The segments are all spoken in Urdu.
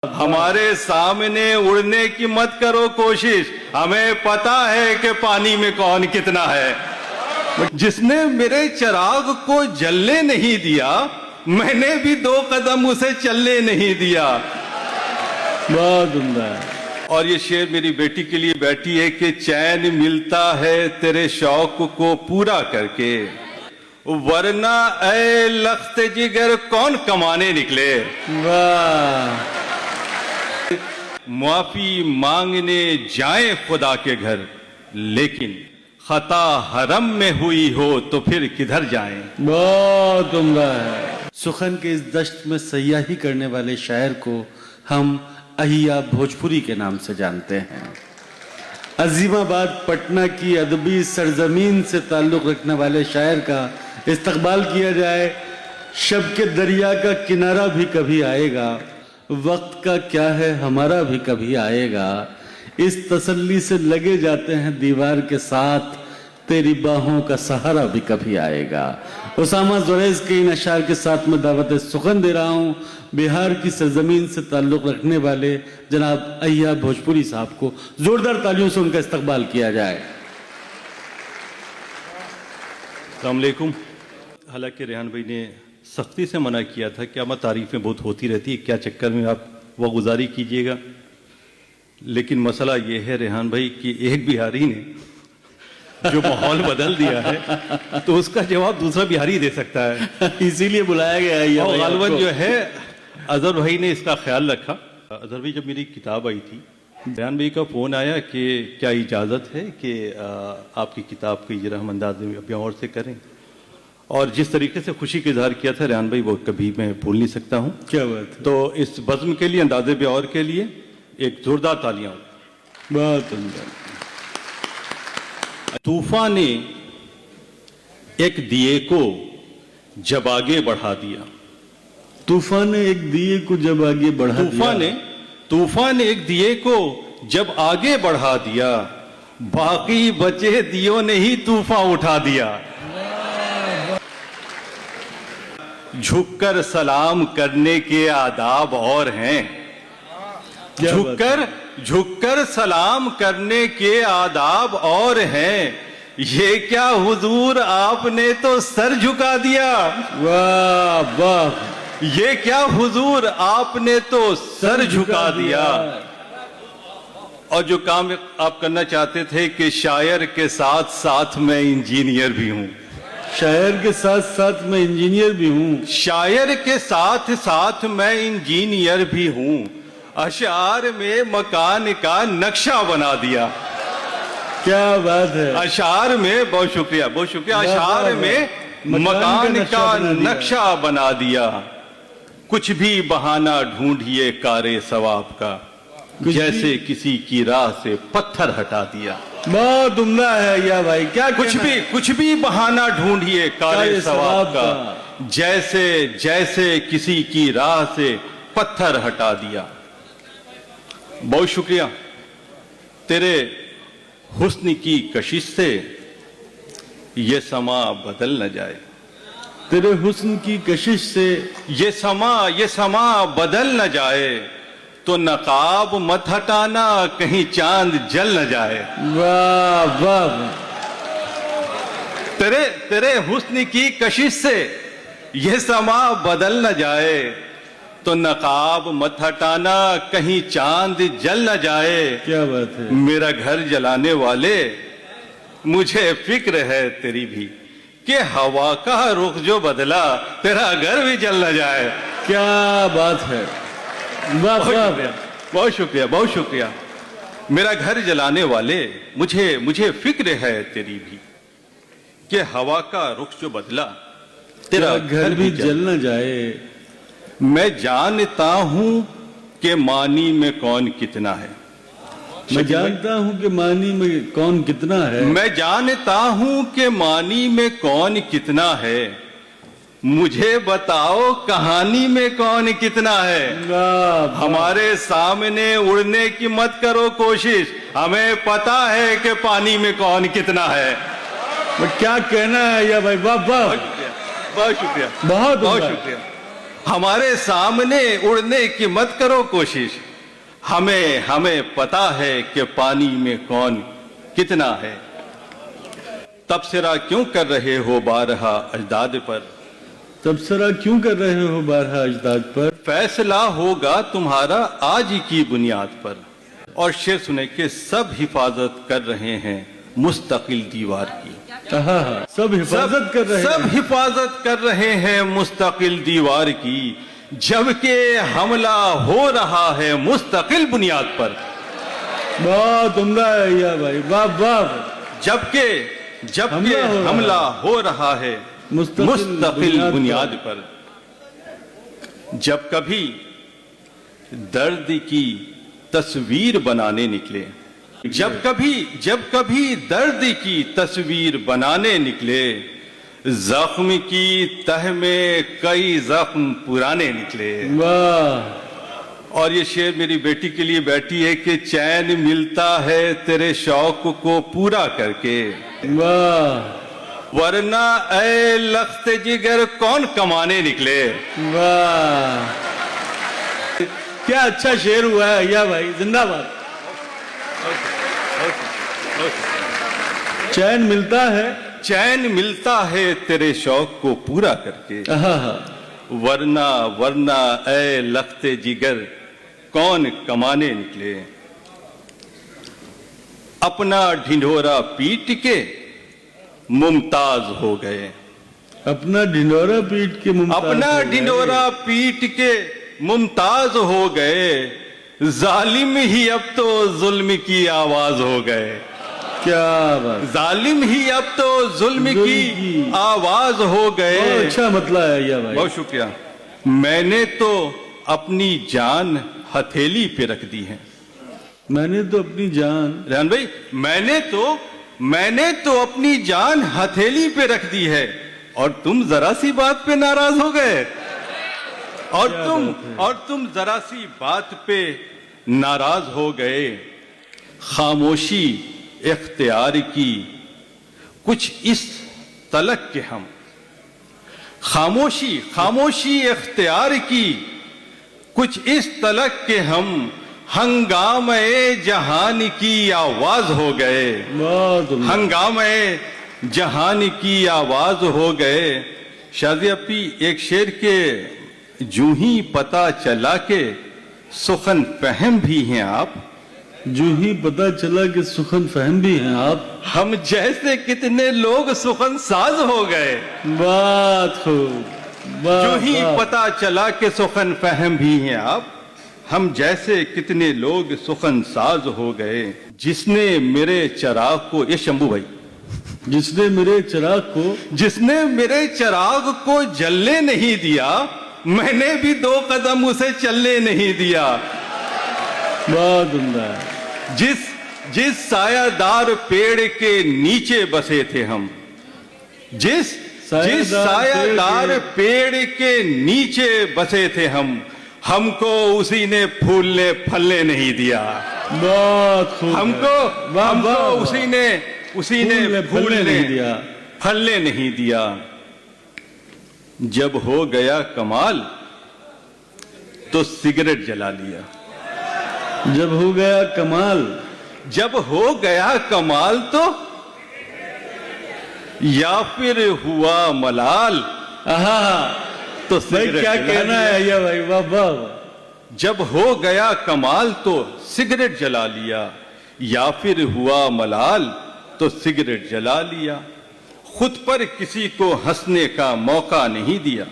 ہمارے سامنے اڑنے کی مت کرو کوشش، ہمیں پتا ہے کہ پانی میں کون کتنا ہے۔ جس نے میرے چراغ کو جلنے نہیں دیا، میں نے بھی 2 قدم اسے چلنے نہیں دیا۔ بہت عمدہ ہے۔ اور یہ شعر میری بیٹی کے لیے بیٹھی ہے کہ چین ملتا ہے تیرے شوق کو پورا کر کے، ورنہ اے لخت جگر کون کمانے نکلے۔ واہ، معافی مانگنے جائیں خدا کے گھر، لیکن خطا حرم میں ہوئی ہو تو پھر کدھر جائیں۔ بہت عمدہ ہے۔ سخن کے اس دشت میں سیاحی کرنے والے شاعر کو ہم احیا بھوجپوری کے نام سے جانتے ہیں۔ عظیم آباد پٹنہ کی ادبی سرزمین سے تعلق رکھنے والے شاعر کا استقبال کیا جائے۔ شب کے دریا کا کنارہ بھی کبھی آئے گا، وقت کا کیا ہے ہمارا بھی کبھی آئے گا، اس تسلی سے لگے جاتے ہیں دیوار کے ساتھ، تیری باہوں کا سہارا بھی کبھی آئے گا۔ اسامہ زریز کے ان اشعار کے ساتھ میں دعوت سخن دے رہا ہوں بہار کی سرزمین سے تعلق رکھنے والے جناب احیا بھوجپوری صاحب کو۔ زوردار تالیوں سے ان کا استقبال کیا جائے۔ السلام علیکم۔ حالانکہ ریحان بھائی نے سختی سے منع کیا تھا کہ اما تعریفیں بہت ہوتی رہتی ہے، کیا چکر میں آپ وہ گزاری کیجئے گا، لیکن مسئلہ یہ ہے ریحان بھائی کہ ایک بہاری نے جو ماحول بدل دیا ہے تو اس کا جواب دوسرا بہاری دے سکتا ہے، اسی لیے بلایا گیا ہے۔ اور غالباً جو ہے اظہر بھائی نے اس کا خیال رکھا۔ اظہر بھائی جب میری کتاب آئی تھی، ریحان بھائی کا فون آیا کہ کیا اجازت ہے کہ آپ کی کتاب کو اجرا ہم انداز میں ابھی اور سے کریں، اور جس طریقے سے خوشی کا اظہار کیا تھا ریحان بھائی وہ کبھی میں بھول نہیں سکتا ہوں۔ کیا بات ہے، تو اس بزم کے لیے، انداز بیور کے لیے ایک زوردار تالیاں۔ بہت عمدہ۔ طوفان نے ایک دیے کو جب آگے بڑھا دیا، طوفان نے ایک دیے کو جب آگے بڑھا دیا، طوفان نے ایک دیے کو جب آگے بڑھا دیا، باقی بچے دیوں نے ہی طوفان اٹھا دیا۔ جھک کر سلام کرنے کے آداب اور ہیں، جھک کر سلام کرنے کے آداب اور ہیں، یہ کیا حضور آپ نے تو سر جھکا دیا۔ واہ واہ، یہ کیا حضور آپ نے تو سر جھکا دیا۔ اور جو کام آپ کرنا چاہتے تھے کہ شاعر کے ساتھ ساتھ میں انجینئر بھی ہوں، شاعر کے ساتھ ساتھ میں انجینئر بھی ہوں، شاعر کے ساتھ ساتھ میں انجینئر بھی ہوں، اشعار میں مکان کا نقشہ بنا دیا۔ کیا بات ہے، اشعار میں، بہت شکریہ بہت شکریہ، اشعار میں مکان کا نقشہ بنا دیا۔ کچھ بھی بہانہ ڈھونڈیے کار ثواب کا، جیسے کسی کی راہ سے پتھر ہٹا دیا۔ بہت عمدہ ہے یا بھائی، کیا کچھ بھی بہانہ ڈھونڈیے کار ثواب کا، جیسے کسی کی راہ سے پتھر ہٹا دیا۔ بہت شکریہ۔ تیرے حسن کی کشش سے یہ سما بدل نہ جائے، تیرے حسن کی کشش سے یہ سما بدل نہ جائے، تو نقاب مت ہٹانا کہیں چاند جل نہ جائے۔ واہ واہ، تیرے حسن کی کشش سے یہ سما بدل نہ جائے، تو نقاب مت ہٹانا کہیں چاند جل نہ جائے۔ کیا بات ہے، میرا گھر جلانے والے مجھے فکر ہے تیری بھی، کہ ہوا کا رخ جو بدلا تیرا گھر بھی جل نہ جائے۔ کیا بات ہے، واہ واہ، بہت شکریہ بہت شکریہ۔ میرا گھر جلانے والے مجھے فکر ہے تیری بھی، کہ ہوا کا رخ جو بدلا تیرا گھر بھی جل نہ جائے۔ میں جانتا ہوں کہ معنی میں کون کتنا ہے، میں جانتا ہوں کہ معنی میں کون کتنا ہے، میں جانتا ہوں کہ معنی میں کون کتنا ہے، مجھے بتاؤ کہانی میں کون کتنا ہے۔ ہمارے سامنے اڑنے کی مت کرو کوشش، ہمیں پتا ہے کہ پانی میں کون کتنا ہے۔ کیا کہنا ہے یا بھائی، واہ واہ، بہت شکریہ بہت شکریہ۔ ہمارے سامنے اڑنے کی مت کرو کوشش، ہمیں پتا ہے کہ پانی میں کون کتنا ہے۔ تبصرہ کیوں کر رہے ہو بارہا اجداد پر، تبصرہ کیوں کر رہے ہو بارہا اجداد پر، فیصلہ ہوگا تمہارا آج کی بنیاد پر۔ اور شعر سنے کہ سب حفاظت کر رہے ہیں مستقل دیوار کی، سب حفاظت کر رہے سب ہیں، حفاظت کر رہے ہیں مستقل دیوار کی، جبکہ حملہ ہو رہا ہے مستقل بنیاد پر۔ بہت عمدہ ہے یا بھائی، واہ واہ، جبکہ حملہ ہو رہا ہے مستقل بنیاد پر۔ جب کبھی درد کی تصویر بنانے نکلے، جب کبھی درد کی تصویر بنانے نکلے، زخم کی تہ میں کئی زخم پرانے نکلے۔ واہ، اور یہ شعر میری بیٹی کے لیے بیٹھی ہے کہ چین ملتا ہے تیرے شوق کو پورا کر کے، واہ ورنہ اے لخت جگر کون کمانے نکلے۔ واہ، کیا اچھا شعر ہوا ہے یا بھائی، زندہ باد۔ چین ملتا ہے تیرے شوق کو پورا کر کے، ورنہ اے لخت جگر کون کمانے نکلے۔ اپنا ڈھنڈورا پیٹ کے ممتاز ہو گئے، اپنا ڈھنڈورا پیٹ کے ممتاز اپنا ہو گئے، ڈھنڈورا پیٹ کے ممتاز ہو گئے، ظالم ہی اب تو ظلم کی آواز ہو گئے۔ کیا بات، ظالم ہی اب تو ظلم کی آواز ہو گئے۔ بہت اچھا مطلع ہے یا بھائی، بہت شکریہ۔ میں نے تو اپنی جان ہتھیلی پہ رکھ دی ہے، میں نے تو اپنی جان، ریحان بھائی، میں نے تو اپنی جان ہتھیلی پہ رکھ دی ہے، اور تم ذرا سی بات پہ ناراض ہو گئے، اور تم ذرا سی بات پہ ناراض ہو گئے۔ خاموشی اختیار کی کچھ اس تلک کے ہم، خاموشی اختیار کی کچھ اس تلک کے ہم، ہنگامے جہان کی آواز ہو گئے، بہت عمدہ، ہنگامے جہان کی آواز ہو گئے۔ شازیہ اپی ایک شعر کے جو ہی پتا چلا کہ سخن فہم بھی ہیں آپ، جو ہی پتا چلا کہ سخن فہم بھی ہیں آپ، ہم جیسے کتنے لوگ سخن ساز ہو گئے۔ بات خوب، جو ہی پتا چلا کہ سخن فہم بھی ہیں آپ، ہم جیسے کتنے لوگ سخن ساز ہو گئے۔ جس نے میرے چراغ کو، یہ شمبو بھائی، جس نے میرے چراغ کو جلنے نہیں دیا، میں نے بھی 2 قدم اسے چلنے نہیں دیا۔ بہت عمدہ ہے، جس سایہ دار پیڑ کے نیچے بسے تھے ہم، جس سایہ دار پیڑ کے نیچے بسے تھے ہم کو اسی نے پھولنے پھلنے نہیں دیا۔ بہت خوب، ہم کو اسی نے پھولنے پھلنے نہیں دیا۔ جب ہو گیا کمال تو سگریٹ جلا لیا، جب ہو گیا کمال تو یا پھر ہوا ملال تو بھائی کیا کہنا ہے یا بھائی، واہ واہ، جب ہو گیا کمال تو سگریٹ جلا لیا، یا پھر ہوا ملال تو سگریٹ جلا لیا۔ خود پر کسی کو ہنسنے کا موقع نہیں دیا،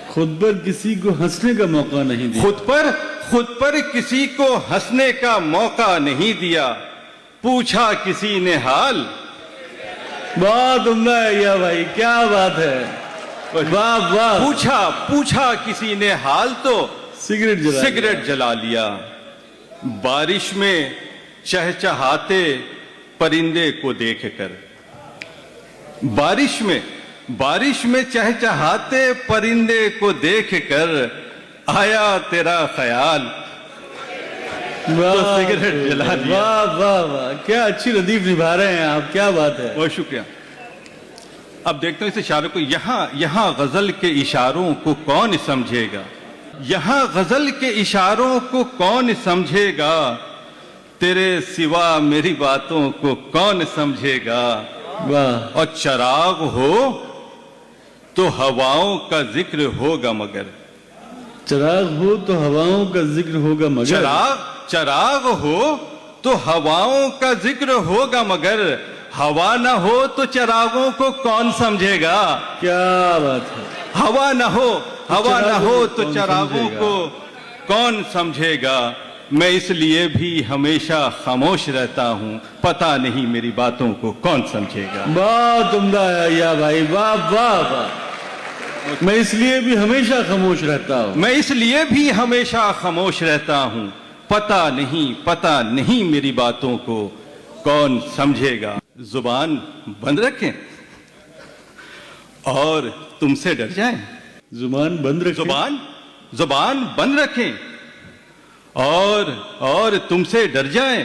خود پر کسی کو ہنسنے کا موقع نہیں دیا، خود پر کسی کو ہنسنے کا موقع نہیں دیا۔ پوچھا کسی نے حال، بہت عمدہ ہے یا بھائی، کیا بات ہے، واہ واہ، پوچھا کسی نے حال تو سگریٹ جلا لیا۔ بارش میں چہچہاتے پرندے کو دیکھ کر، بارش میں چہچہاتے پرندے کو دیکھ کر آیا تیرا خیال تو سگریٹ جلا دیا۔ واہ واہ واہ، کیا اچھی ردیف نبھا رہے ہیں آپ، کیا بات ہے، بہت شکریہ۔ اب دیکھتے ہیں اس اشارے کو. یہاں غزل کے اشاروں کو کون سمجھے گا؟ یہاں غزل کے اشاروں کو کون سمجھے گا؟ تیرے سوا میری باتوں کو کون سمجھے گا؟ واہ. اور چراغ ہو تو ہواؤں کا ذکر ہوگا مگر. چراغ ہو تو ہواؤں کا ذکر ہوگا مگر. چراغ ہو تو ہواؤں کا ذکر ہوگا مگر ہوا نہ ہو تو چراغوں کو کون سمجھے گا؟ کیا بات ہے. ہوا نہ ہو تو چراغوں کو کون سمجھے گا؟ میں اس لیے بھی ہمیشہ خاموش رہتا ہوں، پتہ نہیں میری باتوں کو کون سمجھے گا. بہت عمدہ ہے یا بھائی، واہ واہ واہ. میں اس لیے بھی ہمیشہ خاموش رہتا ہوں. میں اس لیے بھی ہمیشہ خاموش رہتا ہوں، پتہ نہیں میری باتوں کو کون سمجھے گا. زبان بند رکھیں اور تم سے ڈر جائیں. زبان بند رکھیں. زبان بند رکھیں اور تم سے ڈر جائیں.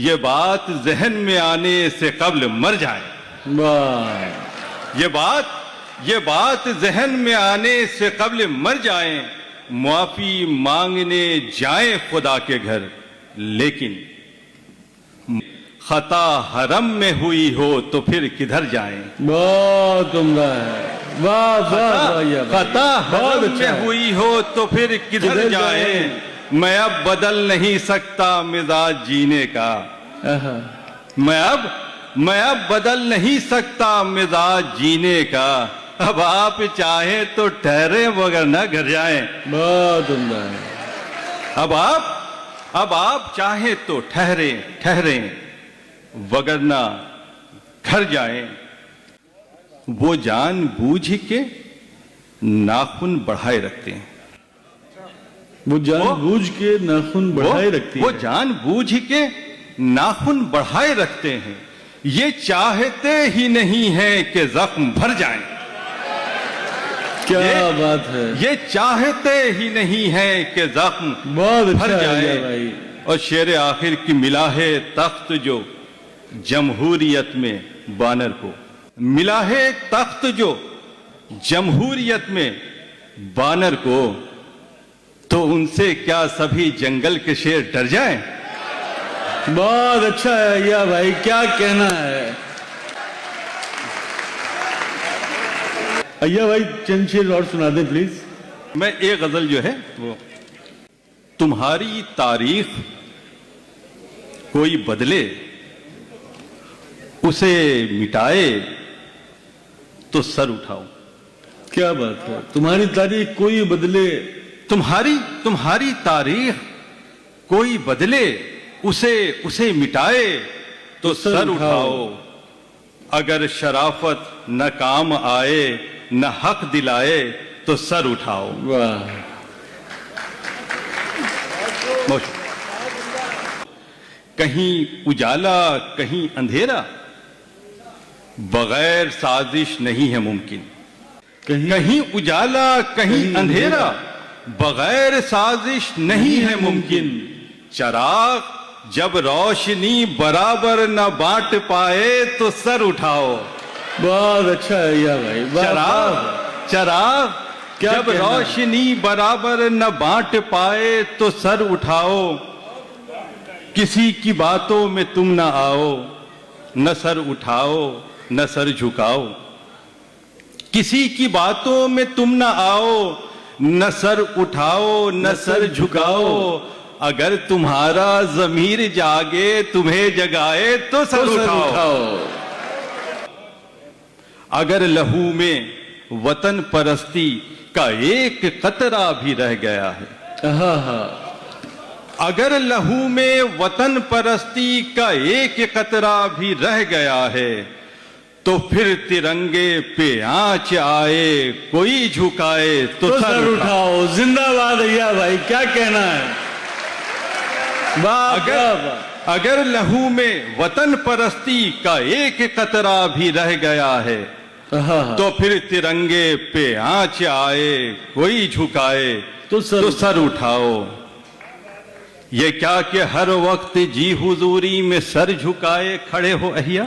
یہ بات ذہن میں آنے سے قبل مر جائیں. واہ. یہ بات ذہن میں آنے سے قبل مر جائیں. معافی مانگنے جائیں خدا کے گھر، لیکن خطا حرم میں ہوئی ہو تو پھر کدھر جائیں. بہت عمدہ ہے. واہ واہ واہ یا بھائی. خطا بہت حرم اچھا میں ہے. ہوئی ہو تو پھر کدھر جائیں. میں اب بدل نہیں سکتا مزاج جینے کا. آہا. میں اب بدل نہیں سکتا مزاج جینے کا. اب آپ چاہیں تو ٹھہریں وگرنہ گھر جائیں. بہت عمدہ ہے. اب آپ چاہیں تو ٹھہریں وگرنہ گھر جائیں. وہ جان بوجھ کے ناخن بڑھائے رکھتے ہیں. وہ جان بوجھ کے ناخن بڑھائے رکھتی وہ ہے. جان بوجھ کے ناخن بڑھائے رکھتے ہیں. یہ چاہتے ہی نہیں ہیں کہ زخم بھر جائیں. کیا بات ہے. یہ چاہتے ہی نہیں ہیں کہ زخم بہت بھر اچھا ہے جائے. بھائی. اور شعر آخر کی ملا ہے تخت جو جمہوریت میں بانر کو. ملا ہے تخت جو جمہوریت میں بانر کو. تو ان سے کیا سبھی جنگل کے شیر ڈر جائیں. بہت اچھا ہے یا بھائی، کیا کہنا ہے. ایا بھائی چند شعر اور سنا دیں پلیز. میں ایک غزل جو ہے وہ تمہاری تاریخ کوئی بدلے اسے مٹائے تو سر اٹھاؤ. کیا بات ہے. تمہاری تاریخ کوئی بدلے. تمہاری تاریخ کوئی بدلے اسے مٹائے تو سر اٹھاؤ. اگر شرافت نہ کام آئے نہ حق دلائے تو سر اٹھاؤ. واہ. کہیں اجالا کہیں اندھیرا بغیر سازش نہیں ہے ممکن. کہیں اجالا کہیں اندھیرا بغیر سازش نہیں ہے ممکن. چراغ جب روشنی برابر نہ بانٹ پائے تو سر اٹھاؤ. بہت اچھا ہے یا بھائی. چراغ کیا جب کہنا ہے؟ روشنی برابر نہ بانٹ پائے تو سر اٹھاؤ. کسی کی باتوں میں تم نہ آؤ، نہ سر اٹھاؤ نہ سر جھکاؤ. کسی کی باتوں میں تم نہ آؤ، نہ سر اٹھاؤ نہ سر جھکاؤ. اگر تمہارا ضمیر جاگے تمہیں جگائے تو سر اٹھاؤ. اگر لہو میں وطن پرستی کا ایک قطرہ بھی رہ گیا ہے، اگر لہو میں وطن پرستی کا ایک قطرہ بھی رہ گیا ہے تو پھر ترنگے پہ آنچ آئے کوئی جھکائے تو سر اٹھاؤ. زندہ باد یا بھائی، کیا کہنا ہے. اگر لہو میں وطن پرستی کا ایک قطرہ بھی رہ گیا ہے تو پھر ترنگے پہ آنچ آئے کوئی جھکائے تو سر اٹھاؤ. یہ کیا کہ ہر وقت جی حضوری میں سر جھکائے کھڑے ہو احیا.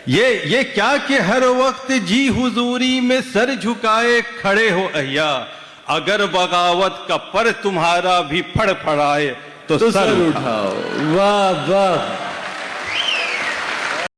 یہ کیا کہ ہر وقت جی حضوری میں سر جھکائے کھڑے ہو احیا، اگر بغاوت کا پر تمہارا بھی پھڑ پھڑائے تو سر اٹھاؤ. واہ واہ.